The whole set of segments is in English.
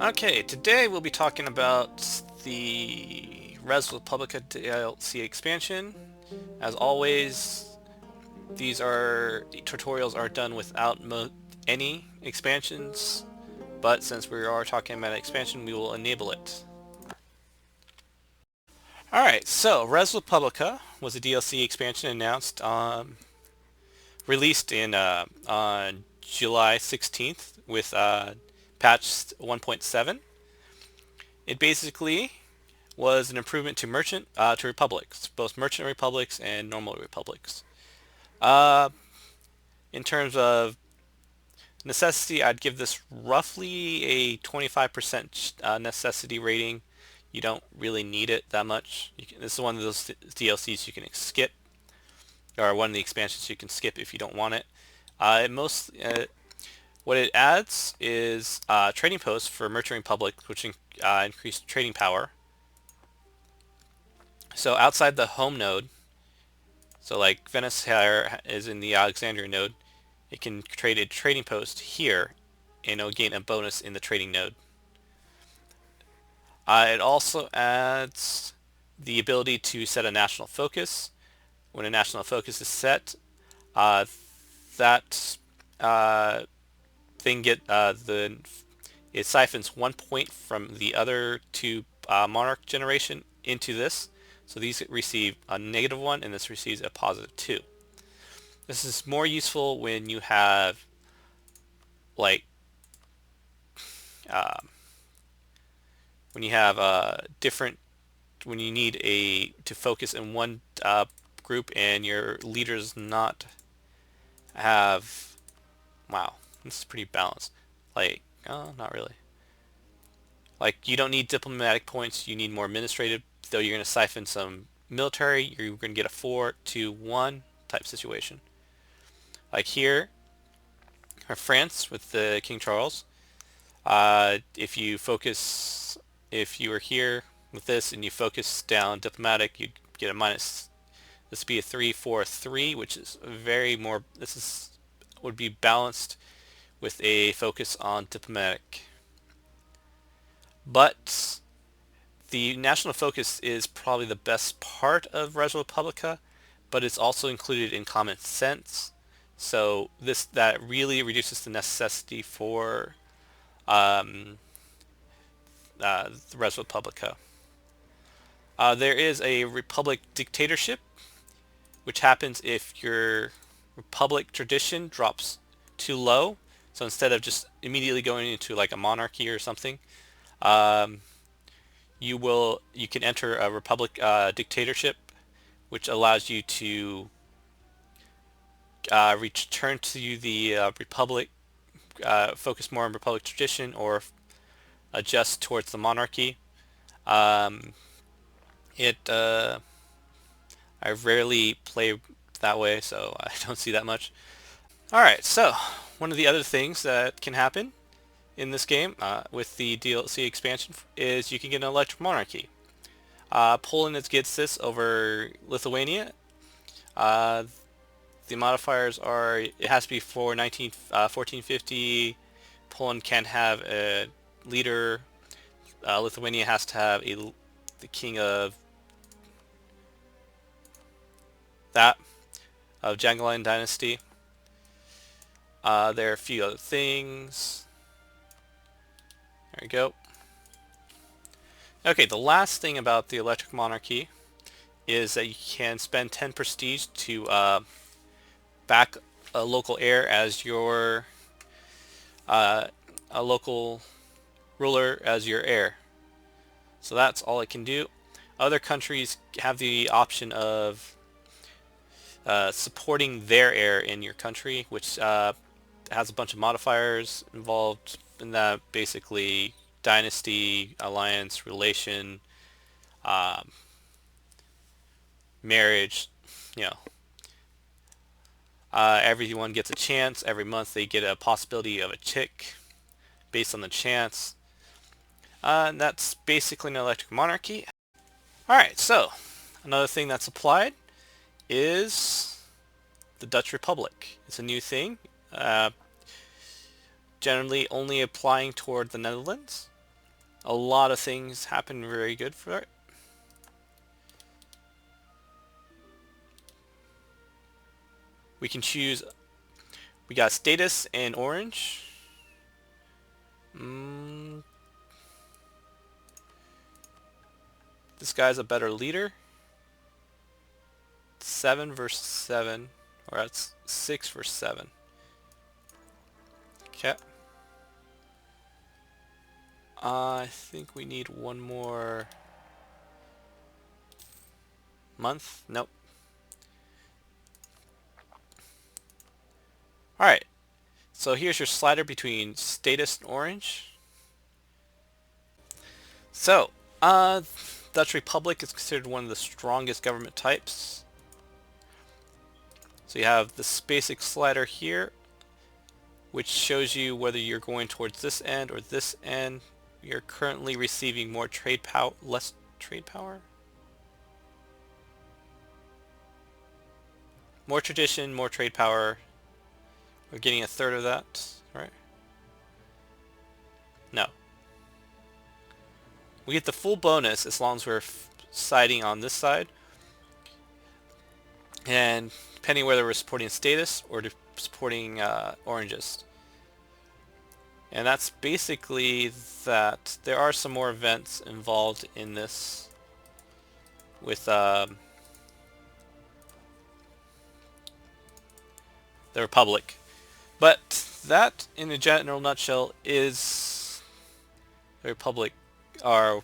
Okay, today we'll be talking about the Republica DLC expansion. As always, these tutorials are done without any expansions, but since we are talking about expansion, we will enable it. Alright, so Republica was a DLC expansion announced released in on July 16th with patch 1.7. It basically was an improvement to republics, both merchant republics and normal republics. Uh, in terms of necessity, I'd give this roughly a 25% necessity rating. You don't really need it that much. This is one of those DLCs you can skip, or one of the expansions you can skip if you don't want it. What it adds is trading posts for merchant republics, which increase trading power. So outside the home node, so like Venice here is in the Alexandria node, it can trade a trading post here and it'll gain a bonus in the trading node. It also adds the ability to set a national focus. When a national focus is set, uh, that uh, thing it siphons 1 point from the other two monarch generation into this. So these receive a -1 and this receives a +2. This is more useful when you have like uh, when you have different when you need to focus in one group and your leaders not have wow, this is pretty balanced. Like, oh, not really. Like you don't need diplomatic points, you need more administrative, though you're going to siphon some military, you're going to get a 4-2-1 type situation. Like here, or France with the King Charles, if you focus, if you were here with this and you focus down diplomatic, you'd get a minus. This would be a 3-4-3, which is very more. Would be balanced with a focus on diplomatic. But the national focus is probably the best part of Res Publica, but it's also included in common sense. So that really reduces the necessity for um, the Res Publica. There is a republic dictatorship, which happens if your republic tradition drops too low. So instead of just immediately going into like a monarchy or something, um, you can enter a republic dictatorship, which allows you to return to the republic, focus more on republic tradition, or adjust towards the monarchy. Um, it I rarely play that way, so I don't see that much. All right, so one of the other things that can happen in this game with the DLC expansion is you can get an electric monarchy. Poland gets this over Lithuania. Uh, the modifiers are it has to be for 1450. Poland can have a leader. Lithuania has to have the king of that of Jagiellonian dynasty. There are a few other things. There we go. Okay, the last thing about the electric monarchy is that you can spend 10 prestige to back a local heir as your a local ruler as your heir. So that's all it can do. Other countries have the option of supporting their heir in your country, which has a bunch of modifiers involved in that, basically dynasty, alliance, relation, um, marriage, you know. Everyone gets a chance. Every month they get a possibility of a chick based on the chance. And that's basically an electric monarchy. Alright, so another thing that's applied is the Dutch Republic. It's a new thing, generally only applying toward the Netherlands. A lot of things happen very good for it. We can choose, we got status and orange. This guy's a better leader. 7 versus 7, or that's 6 versus 7. Okay. I think we need one more month. Nope. Alright. So here's your slider between status and orange. So, Dutch Republic is considered one of the strongest government types. So you have this basic slider here, which shows you whether you're going towards this end or this end. You're currently receiving more trade power, less trade power? More tradition, more trade power. We're getting a third of that, right? No. We get the full bonus as long as we're siding on this side. And depending whether we're supporting status or supporting oranges. And that's basically that. There are some more events involved in this with the Republic. But that, in a general nutshell, is the Republic, or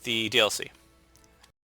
the DLC.